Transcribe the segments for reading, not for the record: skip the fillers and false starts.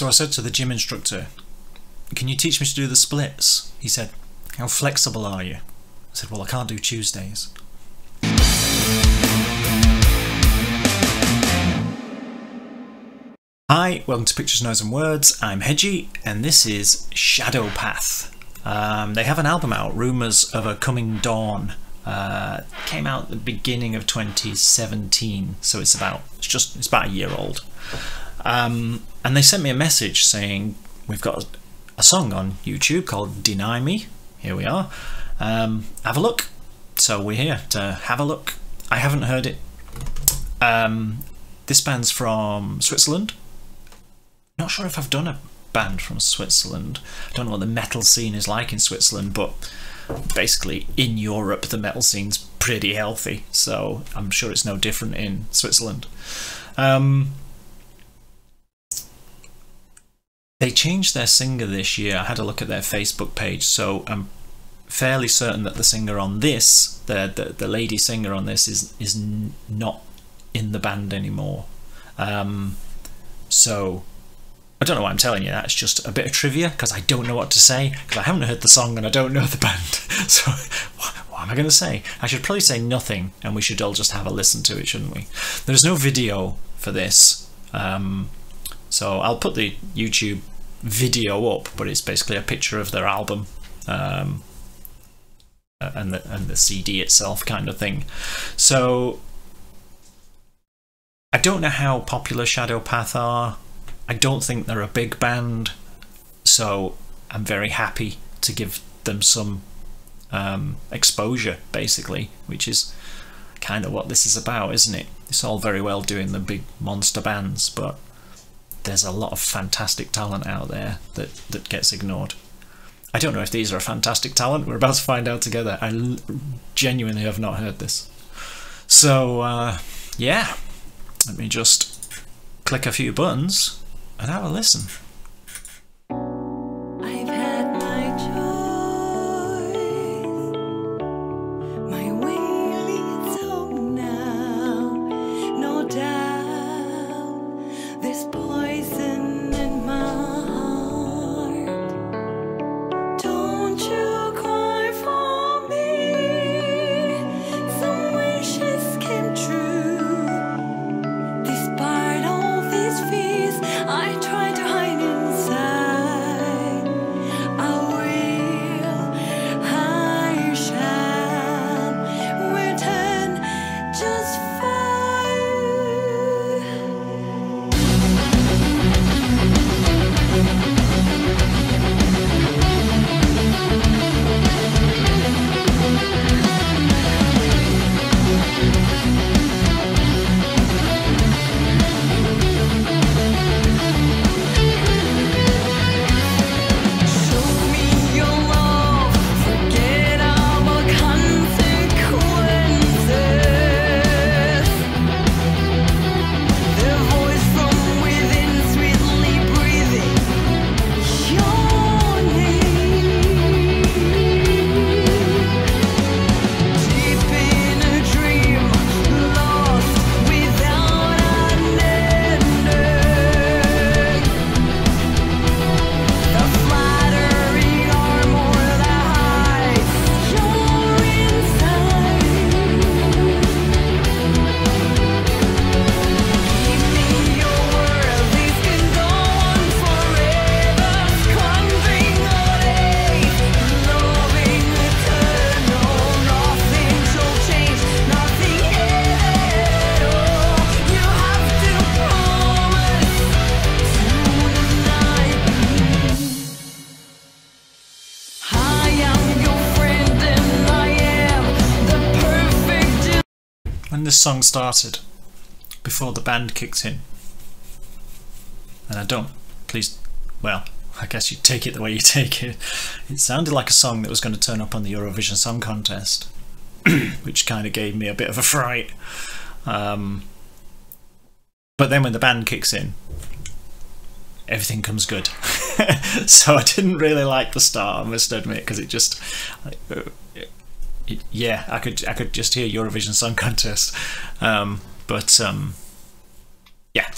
So I said to the gym instructor, "Can you teach me to do the splits?" He said, "How flexible are you?" I said, "Well, I can't do Tuesdays." Hi, welcome to Pictures, Noise and Words. I'm Hedgy, and this is Shadowpath. They have an album out, Rumours of a Coming Dawn. Came out at the beginning of 2017, so it's about a year old. And they sent me a message saying, "We've got a song on YouTube called Deny Me. Here we are. Have a look." So we're here to have a look. I haven't heard it. This band's from Switzerland. Not sure if I've done a band from Switzerland. I don't know what the metal scene is like in Switzerland, but basically in Europe the metal scene's pretty healthy, so I'm sure it's no different in Switzerland. They changed their singer this year. I had a look at their Facebook page, so I'm fairly certain that the singer on this, the lady singer on this, is not in the band anymore. So I don't know why I'm telling you that. It's just a bit of trivia, because I don't know what to say, because I haven't heard the song and I don't know the band. So what am I going to say? I should probably say nothing, and we should all just have a listen to it, shouldn't we? There's no video for this, so I'll put the YouTube video up, but it's basically a picture of their album and the CD itself, kind of thing. So I don't know how popular Shadowpath are. I don't think they're a big band, so I'm very happy to give them some exposure, basically, which is kind of what this is about, isn't it? It's all very well doing the big monster bands, but there's a lot of fantastic talent out there that gets ignored. I don't know if these are a fantastic talent. We're about to find out together. I genuinely have not heard this. So yeah, let me just click a few buttons and have a listen. I've had my choice. My way leads home now. No doubt there's poison in my heart. Don't you cry for me. Some wishes came true. Despite all these fears I try to hide inside. I shall return just for When this song started, before the band kicked in, and well, I guess you take it the way you take it, it sounded like a song that was going to turn up on the Eurovision Song Contest, which kind of gave me a bit of a fright. But then when the band kicks in, everything comes good. So I didn't really like the start, I must admit, because it just, yeah, I could just hear Eurovision Song Contest, but yeah.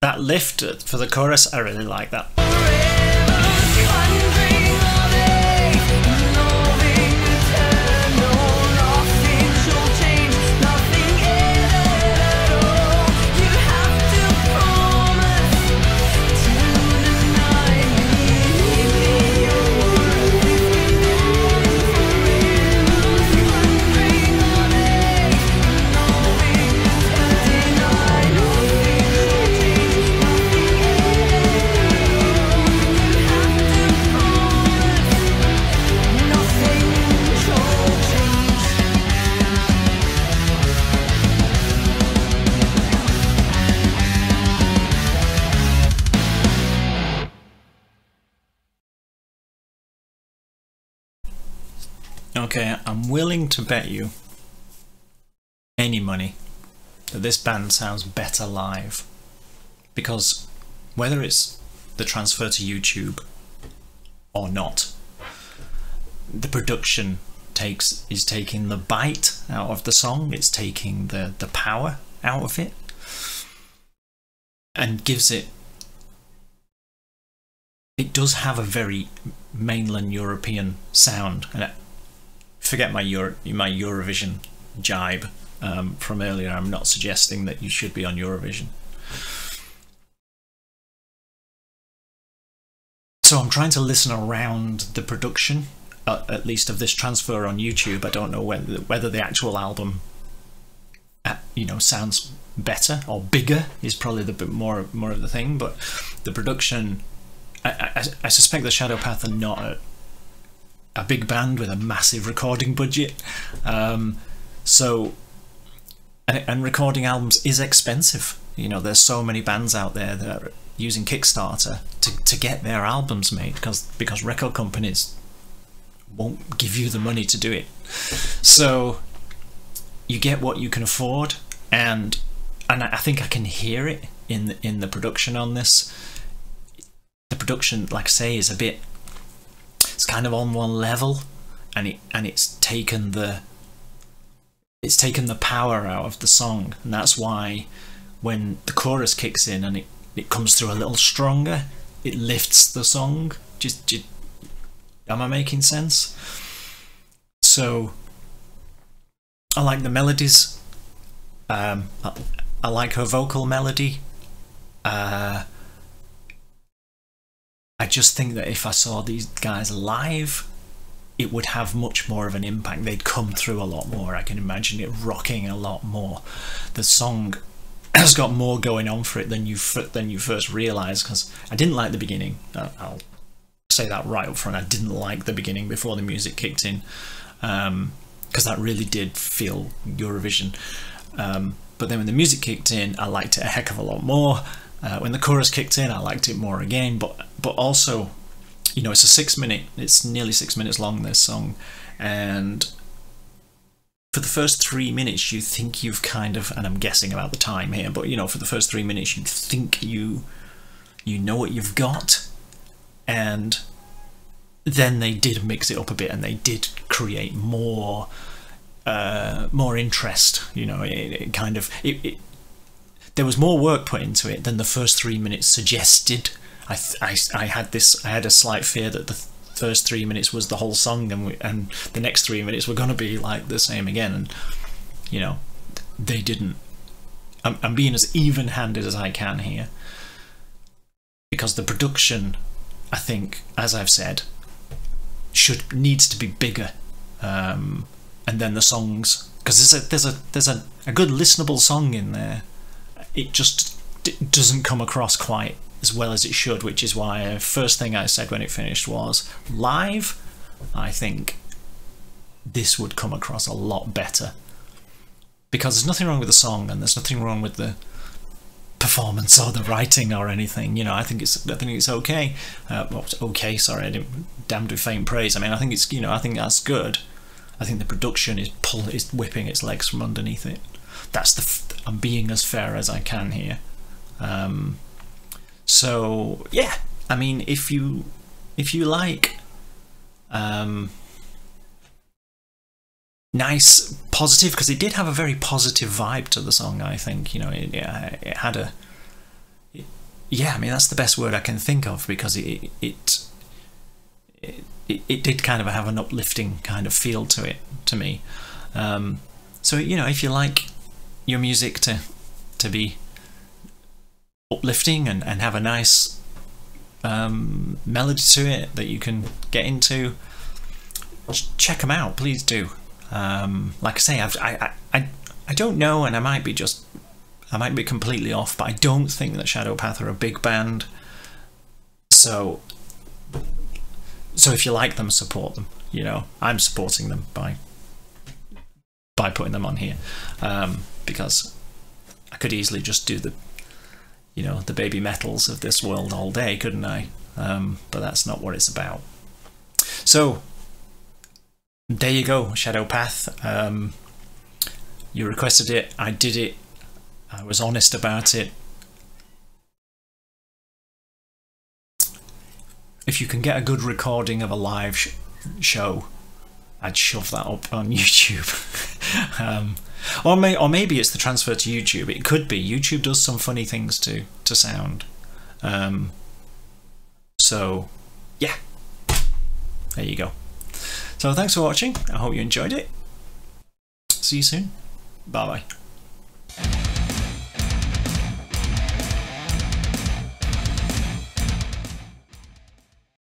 That lift for the chorus, I really like that. Okay, I'm willing to bet you any money that this band sounds better live, because whether it's the transfer to YouTube or not, the production is taking the bite out of the song, it's taking the power out of it, and gives it does have a very mainland European sound. And forget my Eurovision jibe from earlier. I'm not suggesting that you should be on Eurovision. So I'm trying to listen around the production, at least of this transfer on YouTube. I don't know whether the actual album, sounds better or bigger is probably the bit more of the thing. But the production, I suspect the Shadowpath are not a big band with a massive recording budget, so and recording albums is expensive. There's so many bands out there that are using Kickstarter to get their albums made because record companies won't give you the money to do it. So you get what you can afford, and I think I can hear it in the production on this. The production, like I say, is a bit, it's kind of on one level, and it's taken the power out of the song, and that's why when the chorus kicks in and it comes through a little stronger, it lifts the song. Am I making sense? So I like the melodies. I like her vocal melody. I just think that if I saw these guys live, it would have much more of an impact. They'd come through a lot more. I can imagine it rocking a lot more. The song has got more going on for it than you first realise, because I didn't like the beginning. I'll say that right up front. I didn't like the beginning before the music kicked in, because that really did feel Eurovision. But then when the music kicked in, I liked it a heck of a lot more. When the chorus kicked in, I liked it more again. But also, it's nearly 6 minutes long, this song, and for the first 3 minutes you think you've kind of, and I'm guessing about the time here, but for the first 3 minutes you think you know what you've got, and then they did mix it up a bit, and they did create more interest. There was more work put into it than the first 3 minutes suggested. I had a slight fear that the first 3 minutes was the whole song, and the next 3 minutes were going to be like the same again, and they didn't. I'm being as even-handed as I can here, because the production, I think, as I've said, needs to be bigger, and then the songs, because there's a good listenable song in there. It just doesn't come across quite as well as it should, which is why first thing I said when it finished was, live, I think this would come across a lot better, because there's nothing wrong with the song, and there's nothing wrong with the performance or the writing or anything. I think it's okay. Okay, sorry, I didn't damn do faint praise. I mean, I think it's I think that's good. I think the production is whipping its legs from underneath it. I'm being as fair as I can here. So yeah, I mean, if you like nice positive, because it did have a very positive vibe to the song, I think. It yeah, I mean, that's the best word I can think of, because it did kind of have an uplifting kind of feel to it, to me. So, you know, if you like your music to be uplifting and have a nice melody to it that you can get into, check them out, please do. Like I say, I don't know, and I might be completely off, but I don't think that Shadowpath are a big band. So if you like them, support them. You know, I'm supporting them by putting them on here, because I could easily just do the, you know, the baby metals of this world all day, couldn't I? But that's not what it's about. So there you go, Shadowpath. You requested it, I did it, I was honest about it. If you can get a good recording of a live show, I'd shove that up on YouTube. Or maybe it's the transfer to YouTube. It could be. YouTube does some funny things to sound. So yeah, there you go. So thanks for watching. I hope you enjoyed it. See you soon. Bye bye.